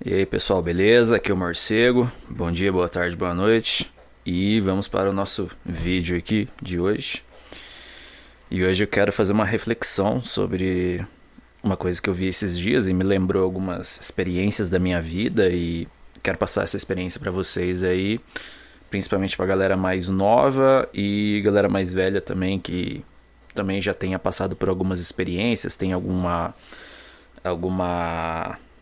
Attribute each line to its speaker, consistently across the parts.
Speaker 1: E aí pessoal, beleza? Aqui é o Morcego. Bom dia, boa tarde, boa noite. E vamos para o nosso vídeo aqui de hoje. E hoje eu quero fazer uma reflexão sobre uma coisa que eu vi esses dias e me lembrou algumas experiências da minha vida e quero passar essa experiência para vocês aí, principalmente para galera mais nova e galera mais velha também que também já tenha passado por algumas experiências, tem alguma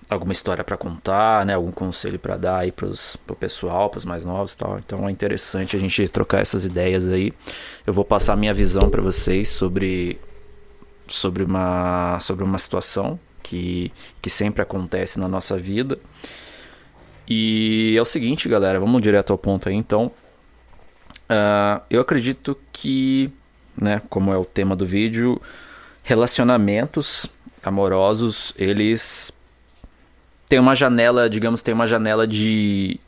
Speaker 1: alguma história para contar, né? Algum conselho para dar aí pro pessoal, pros mais novos e tal. Então é interessante a gente trocar essas ideias aí. Eu vou passar minha visão para vocês sobre uma situação que sempre acontece na nossa vida. E é o seguinte, galera, vamos direto ao ponto aí então. Eu acredito que, né, como é o tema do vídeo, relacionamentos amorosos, eles têm uma janela, digamos, tem uma janela de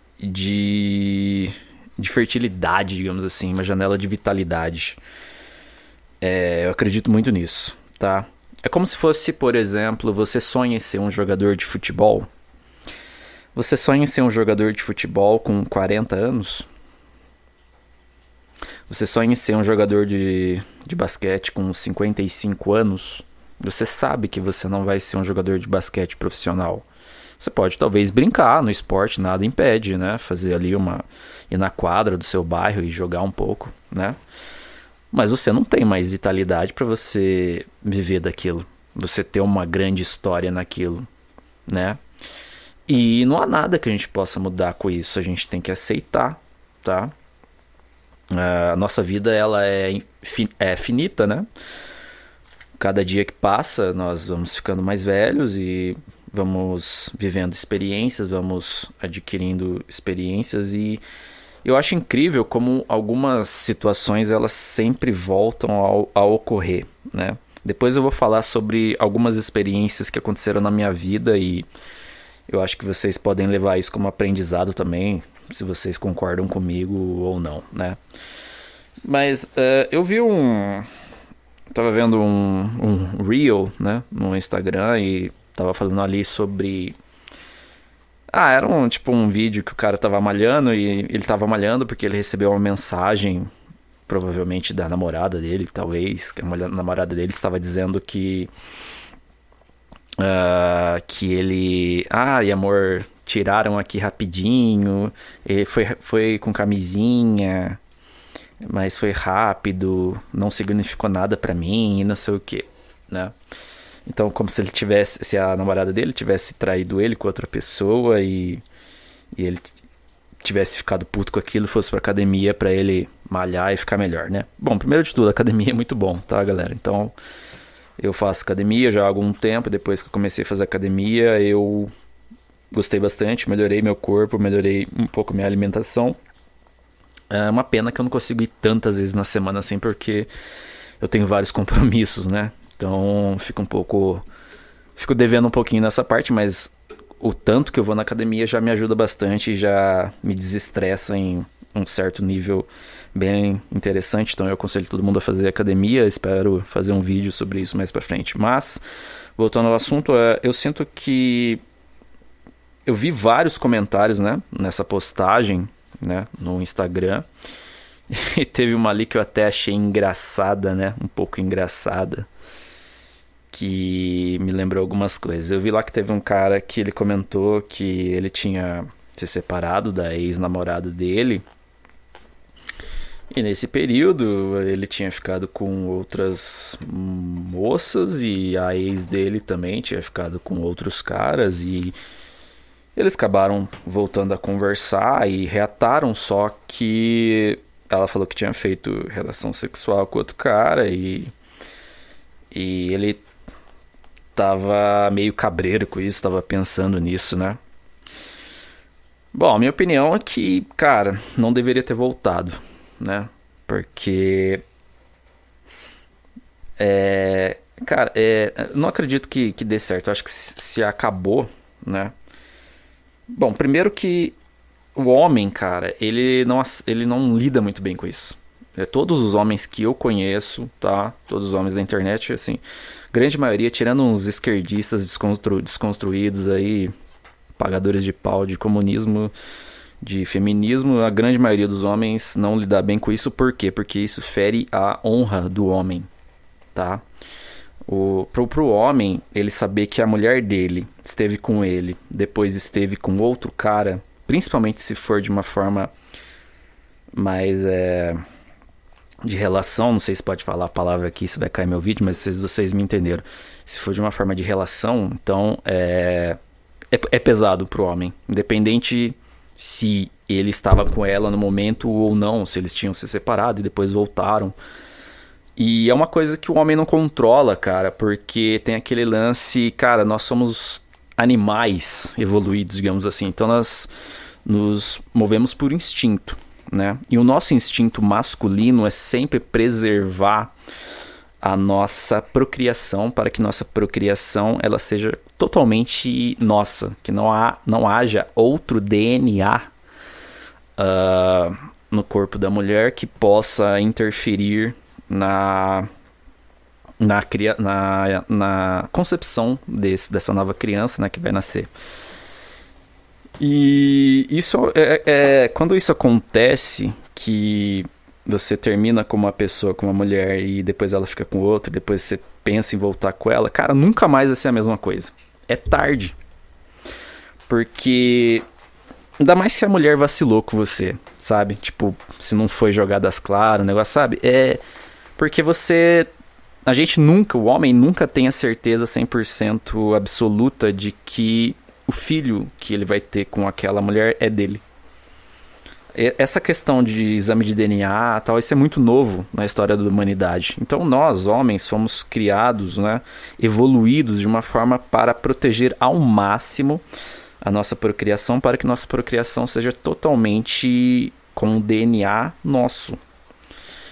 Speaker 1: fertilidade, digamos assim, uma janela de vitalidade. Eu acredito muito nisso, tá? É como se fosse, por exemplo, você sonha em ser um jogador de futebol. Você sonha em ser um jogador de futebol com 40 anos? Você sonha em ser um jogador de basquete com 55 anos? Você sabe que você não vai ser um jogador de basquete profissional. Você pode talvez brincar no esporte, nada impede, né? Fazer ali ir na quadra do seu bairro e jogar um pouco, né? Mas você não tem mais vitalidade para você viver daquilo. Você ter uma grande história naquilo, né? E não há nada que a gente possa mudar com isso. A gente tem que aceitar, tá? A nossa vida, ela é finita, né? Cada dia que passa, nós vamos ficando mais velhos e vamos vivendo experiências, vamos adquirindo experiências e eu acho incrível como algumas situações elas sempre voltam a ocorrer, né? Depois eu vou falar sobre algumas experiências que aconteceram na minha vida e eu acho que vocês podem levar isso como aprendizado também, se vocês concordam comigo ou não, né? Mas eu vi tava vendo um reel, né, no Instagram e tava falando ali sobre... era um vídeo que o cara tava malhando e ele tava malhando porque ele recebeu uma mensagem, provavelmente da namorada dele, talvez, que a namorada dele estava dizendo que ele... e amor, tiraram aqui rapidinho, e foi com camisinha, mas foi rápido, não significou nada pra mim e não sei o que, né? Então, como se a namorada dele tivesse traído ele com outra pessoa e ele tivesse ficado puto com aquilo, fosse pra academia pra ele malhar e ficar melhor, né? Bom, primeiro de tudo, a academia é muito bom, tá, galera? Então, eu faço academia já há algum tempo, depois que eu comecei a fazer academia, eu gostei bastante, melhorei meu corpo, melhorei um pouco minha alimentação. É uma pena que eu não consigo ir tantas vezes na semana assim, porque eu tenho vários compromissos, né? Então fico devendo um pouquinho nessa parte, mas o tanto que eu vou na academia já me ajuda bastante, já me desestressa em um certo nível bem interessante. Então eu aconselho todo mundo a fazer academia, espero fazer um vídeo sobre isso mais pra frente. Mas, voltando ao assunto, eu sinto que eu vi vários comentários, né, nessa postagem, né, no Instagram. E teve uma ali que eu até achei engraçada, né, um pouco engraçada, que me lembrou algumas coisas. Eu vi lá que teve um cara que ele comentou que ele tinha se separado da ex-namorada dele. E nesse período ele tinha ficado com outras moças e a ex dele também tinha ficado com outros caras e eles acabaram voltando a conversar e reataram, só que ela falou que tinha feito relação sexual com outro cara e ele tava meio cabreiro com isso, tava pensando nisso, né? Bom, a minha opinião é que, cara, não deveria ter voltado, né? Porque cara, não acredito que dê certo. Eu acho que se acabou, né? Bom, primeiro que o homem, cara, ele não lida muito bem com isso. Todos os homens que eu conheço, tá? Todos os homens da internet, assim, grande maioria, tirando uns esquerdistas desconstruídos aí, pagadores de pau de comunismo, de feminismo, a grande maioria dos homens não lida bem com isso. Por quê? Porque isso fere a honra do homem, tá? Pro homem, ele saber que a mulher dele esteve com ele, depois esteve com outro cara, principalmente se for de uma forma mais de relação, não sei se pode falar a palavra aqui, se vai cair meu vídeo, mas vocês me entenderam. Se for de uma forma de relação, então é pesado pro homem, independente se ele estava com ela no momento ou não, se eles tinham se separado e depois voltaram. E é uma coisa que o homem não controla, cara, porque tem aquele lance, cara, nós somos animais evoluídos, digamos assim, então nós nos movemos por instinto, né? E o nosso instinto masculino é sempre preservar a nossa procriação, para que nossa procriação ela seja totalmente nossa, que não haja outro DNA no corpo da mulher que possa interferir na concepção dessa nova criança, né, que vai nascer. E isso quando isso acontece, que você termina com uma pessoa, com uma mulher, e depois ela fica com outra, depois você pensa em voltar com ela, cara, nunca mais vai ser a mesma coisa. É tarde. Porque ainda mais se a mulher vacilou com você, sabe? Tipo, se não foi jogadas claras, o negócio, sabe? Porque o homem nunca tem a certeza 100% absoluta de que o filho que ele vai ter com aquela mulher é dele. Essa questão de exame de DNA, tal, isso é muito novo na história da humanidade. Então nós, homens, somos criados, né, evoluídos de uma forma para proteger ao máximo a nossa procriação, para que nossa procriação seja totalmente com o DNA nosso.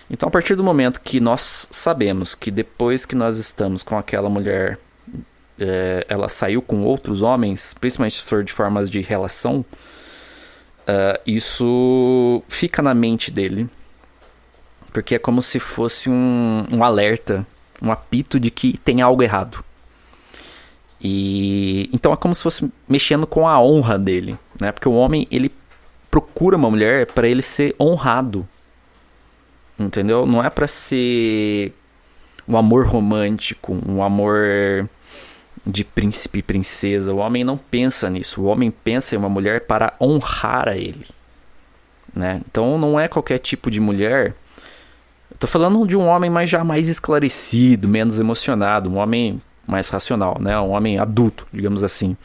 Speaker 1: Então, a partir do momento que nós sabemos que depois que nós estamos com aquela mulher, ela saiu com outros homens, principalmente se for de formas de relação, isso fica na mente dele. Porque é como se fosse um alerta, um apito de que tem algo errado. Então é como se fosse mexendo com a honra dele, né? Porque o homem, ele procura uma mulher para ele ser honrado. Entendeu? Não é pra ser um amor romântico, um amor de príncipe e princesa. O homem não pensa nisso. O homem pensa em uma mulher para honrar a ele, né? Então não é qualquer tipo de mulher. Eu tô falando de um homem mais esclarecido, menos emocionado, um homem mais racional, né? Um homem adulto, digamos assim.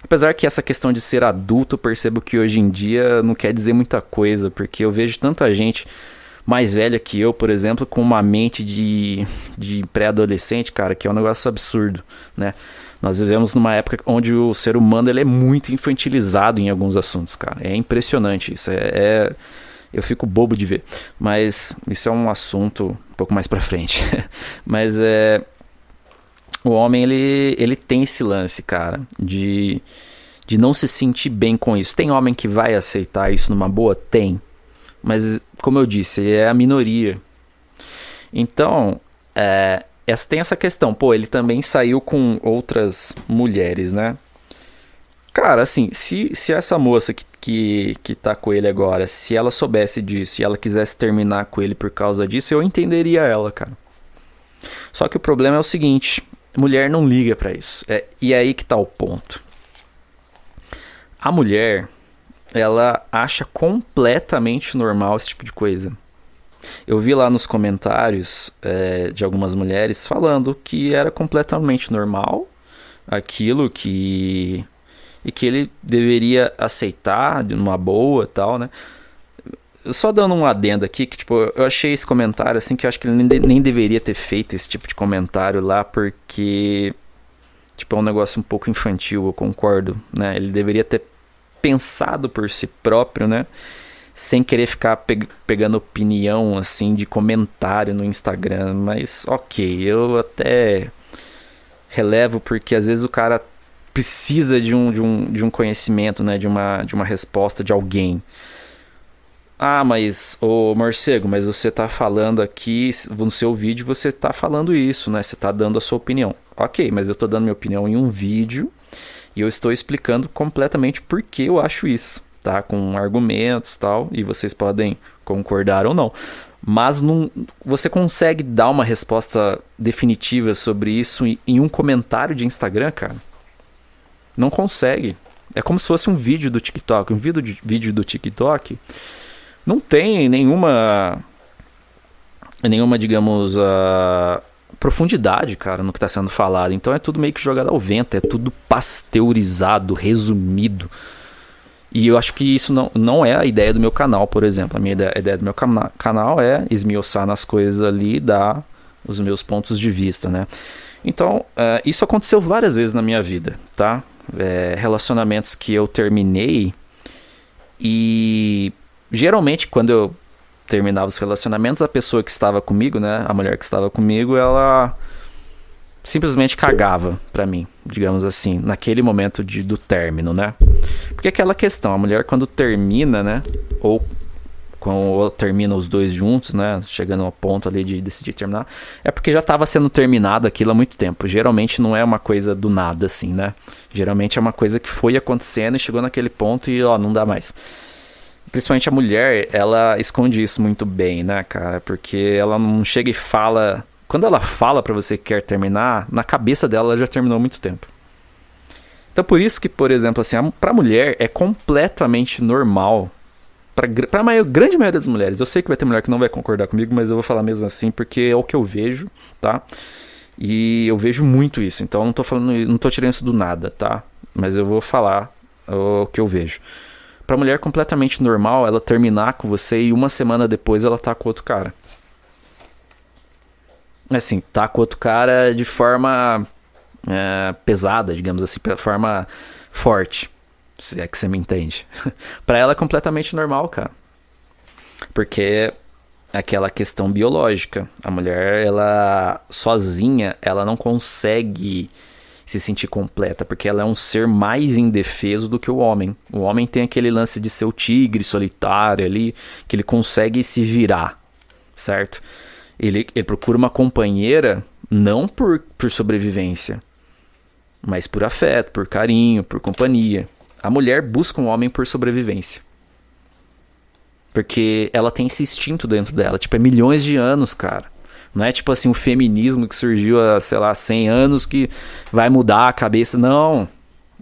Speaker 1: Apesar que essa questão de ser adulto, eu percebo que hoje em dia não quer dizer muita coisa, porque eu vejo tanta gente mais velha que eu, por exemplo, com uma mente de pré-adolescente, cara, que é um negócio absurdo, né? Nós vivemos numa época onde o ser humano ele é muito infantilizado em alguns assuntos, cara. É impressionante isso. Eu fico bobo de ver. Mas isso é um assunto um pouco mais pra frente. Mas o homem, ele tem esse lance, cara, de não se sentir bem com isso. Tem homem que vai aceitar isso numa boa? Tem. Mas, como eu disse, é a minoria. Então, tem essa questão. Pô, ele também saiu com outras mulheres, né? Cara, assim, se essa moça que tá com ele agora, se ela soubesse disso e ela quisesse terminar com ele por causa disso, eu entenderia ela, cara. Só que o problema é o seguinte, mulher não liga pra isso. E é aí que tá o ponto. A mulher, ela acha completamente normal esse tipo de coisa. Eu vi lá nos comentários de algumas mulheres falando que era completamente normal aquilo e que ele deveria aceitar de uma boa e tal, né? Só dando um adendo aqui, que tipo, eu achei esse comentário assim, que eu acho que ele nem deveria ter feito esse tipo de comentário lá, porque tipo, é um negócio um pouco infantil, eu concordo, né? Ele deveria ter pensado por si próprio, né? Sem querer ficar pegando opinião assim de comentário no Instagram. Mas ok, eu até relevo, porque às vezes o cara precisa de um conhecimento, né? De uma resposta de alguém. Ah, mas, ô morcego, mas você tá falando aqui, no seu vídeo você tá falando isso, né? Você tá dando a sua opinião. Ok, mas eu tô dando minha opinião em um vídeo E eu estou explicando completamente por que eu acho isso, tá? Com argumentos e tal, e vocês podem concordar ou não. Mas não, você consegue dar uma resposta definitiva sobre isso em um comentário de Instagram, cara? Não consegue. É como se fosse um vídeo do TikTok. Um vídeo do TikTok não tem nenhuma, digamos, profundidade, cara, no que está sendo falado. Então é tudo meio que jogado ao vento, é tudo pasteurizado, resumido. E eu acho que isso não é a ideia do meu canal, por exemplo. A ideia do meu canal é esmiuçar nas coisas ali e dar os meus pontos de vista, né? Então, isso aconteceu várias vezes na minha vida, tá? Relacionamentos que eu terminei e geralmente quando eu terminava os relacionamentos, a pessoa que estava comigo, né, a mulher que estava comigo, ela simplesmente cagava pra mim, digamos assim, naquele momento do término, né? Porque aquela questão, a mulher quando termina, né, ou quando termina os dois juntos, né, chegando ao ponto ali de decidir terminar, é porque já estava sendo terminado aquilo há muito tempo. Geralmente não é uma coisa do nada assim, né? Geralmente é uma coisa que foi acontecendo e chegou naquele ponto e, ó, não dá mais. Principalmente a mulher, ela esconde isso muito bem, né, cara? Porque ela não chega e fala... Quando ela fala pra você que quer terminar, na cabeça dela ela já terminou há muito tempo. Então por isso que, por exemplo, assim, pra mulher é completamente normal, pra grande maioria das mulheres, eu sei que vai ter mulher que não vai concordar comigo, mas eu vou falar mesmo assim, porque é o que eu vejo, tá? E eu vejo muito isso, então eu não tô tirando isso do nada, tá? Mas eu vou falar o que eu vejo. Pra mulher é completamente normal ela terminar com você e uma semana depois ela tá com outro cara. Assim, tá com outro cara de forma pesada, digamos assim, de forma forte. Se é que você me entende. Pra ela é completamente normal, cara. Porque aquela questão biológica. A mulher, ela sozinha, ela não consegue se sentir completa, porque ela é um ser mais indefeso do que o homem. O homem tem aquele lance de ser o tigre solitário ali, que ele consegue se virar, certo? Ele procura uma companheira não por sobrevivência, mas por afeto, por carinho, por companhia. A mulher busca um homem por sobrevivência. Porque ela tem esse instinto dentro dela. Tipo, é milhões de anos, cara. Não é tipo assim, o feminismo que surgiu há, sei lá, 100 anos que vai mudar a cabeça. Não.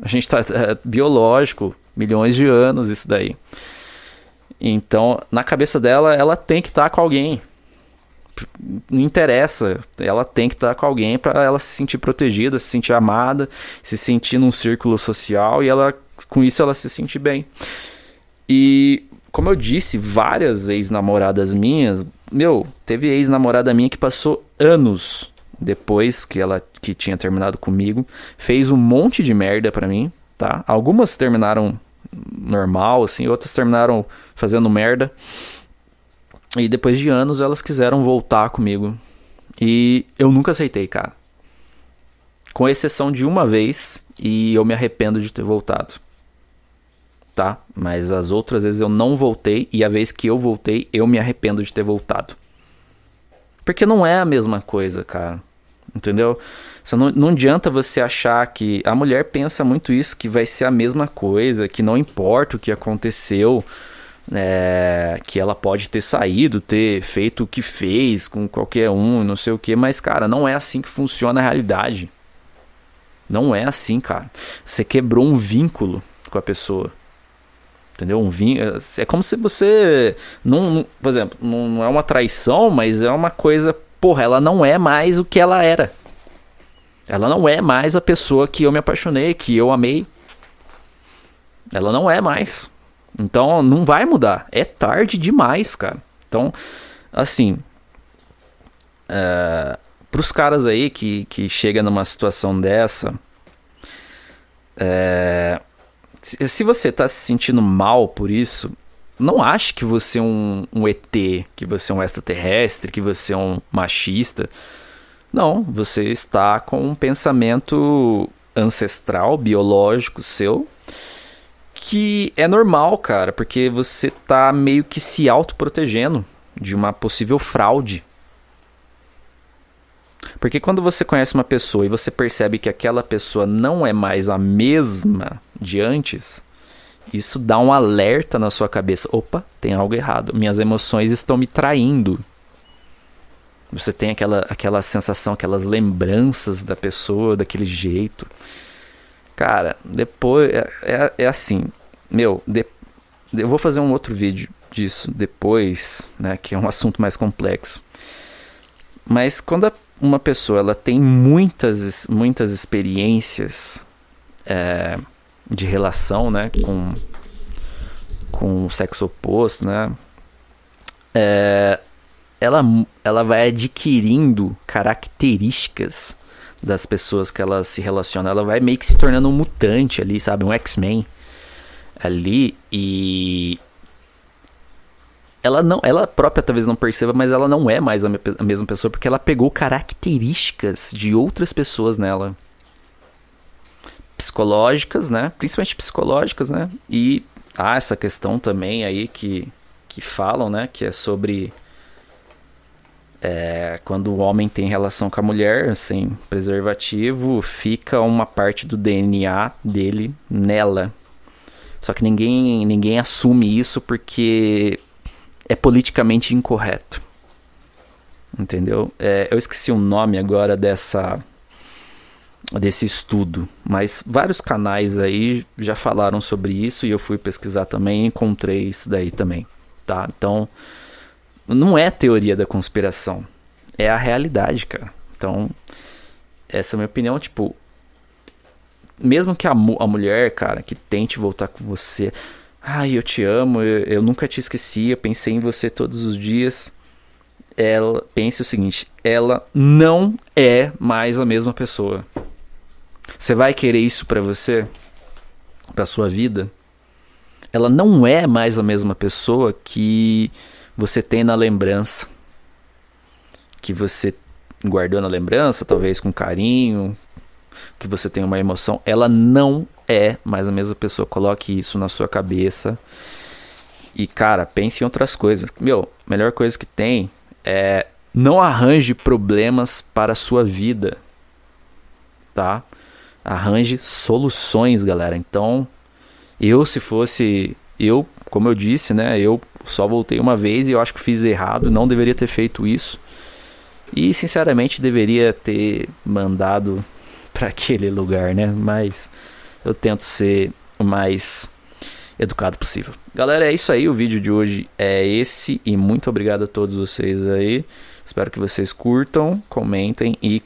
Speaker 1: A gente tá... É biológico. Milhões de anos isso daí. Então, na cabeça dela, ela tem que estar com alguém. Não interessa. Ela tem que estar com alguém para ela se sentir protegida, se sentir amada, se sentir num círculo social e ela, com isso ela se sentir bem. E como eu disse, várias ex-namoradas minhas, teve ex-namorada minha que passou anos depois que tinha terminado comigo, fez um monte de merda pra mim, tá? Algumas terminaram normal, assim, outras terminaram fazendo merda. E depois de anos elas quiseram voltar comigo. E eu nunca aceitei, cara. Com exceção de uma vez, e eu me arrependo de ter voltado. Tá? Mas as outras vezes eu não voltei, e a vez que eu voltei, eu me arrependo de ter voltado. Porque não é a mesma coisa, cara. Entendeu? Não adianta você achar que... A mulher pensa muito isso, que vai ser a mesma coisa, que não importa o que aconteceu... que ela pode ter saído, ter feito o que fez com qualquer um, não sei o que, mas cara, não é assim que funciona a realidade. Não é assim, cara. Você quebrou um vínculo com a pessoa, entendeu? É como se você por exemplo, não é uma traição, mas é uma coisa, porra, ela não é mais o que ela era. Ela não é mais a pessoa que eu me apaixonei, que eu amei. Ela não é mais. Então não vai mudar. É tarde demais, cara. Então, assim, pros caras aí que chegam numa situação dessa, se você tá se sentindo mal por isso, não ache que você é um ET, que você é um extraterrestre, que você é um machista. Não, você está com um pensamento ancestral, biológico seu, que é normal, cara, porque você tá meio que se autoprotegendo de uma possível fraude. Porque quando você conhece uma pessoa e você percebe que aquela pessoa não é mais a mesma de antes, isso dá um alerta na sua cabeça. Opa, tem algo errado. Minhas emoções estão me traindo. Você tem aquela sensação, aquelas lembranças da pessoa daquele jeito. Cara, depois... É assim... Meu, eu vou fazer um outro vídeo disso depois, né? Que é um assunto mais complexo. Mas quando uma pessoa ela tem muitas experiências de relação, né? Com o sexo oposto, né? Ela vai adquirindo características das pessoas que ela se relaciona. Ela vai meio que se tornando um mutante ali, sabe? Um X-Men ali. E ela própria talvez não perceba, mas ela não é mais a mesma pessoa, porque ela pegou características de outras pessoas nela. Psicológicas, né? Principalmente psicológicas, né? E essa questão também aí que falam, né? Que é sobre... quando o homem tem relação com a mulher sem preservativo, fica uma parte do DNA dele nela. Só que ninguém assume isso porque é politicamente incorreto. Entendeu? Eu esqueci o nome agora desse estudo, mas vários canais aí já falaram sobre isso e eu fui pesquisar também e encontrei isso daí também, tá? Então, não é teoria da conspiração, é a realidade, cara. Então, essa é a minha opinião, tipo, mesmo que a mulher, cara, que tente voltar com você, ai, eu te amo, eu nunca te esqueci, eu pensei em você todos os dias, ela pense o seguinte, ela não é mais a mesma pessoa. Você vai querer isso pra você? Pra sua vida? Ela não é mais a mesma pessoa que você tem na lembrança. Que você guardou na lembrança, talvez com carinho, que você tem uma emoção. Ela não é mais a mesma pessoa. Coloque isso na sua cabeça. E, cara, pense em outras coisas. Meu, a melhor coisa que tem é não arranje problemas para a sua vida. Tá? Arranje soluções, galera. Então, se fosse eu, como eu disse, né? Eu só voltei uma vez e eu acho que fiz errado. Não deveria ter feito isso. E, sinceramente, deveria ter mandado para aquele lugar, né? Mas eu tento ser o mais educado possível. Galera, é isso aí. O vídeo de hoje é esse. E muito obrigado a todos vocês aí. Espero que vocês curtam, comentem e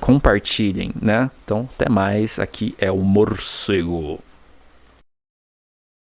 Speaker 1: compartilhem, né? Então, até mais. Aqui é o Morcego.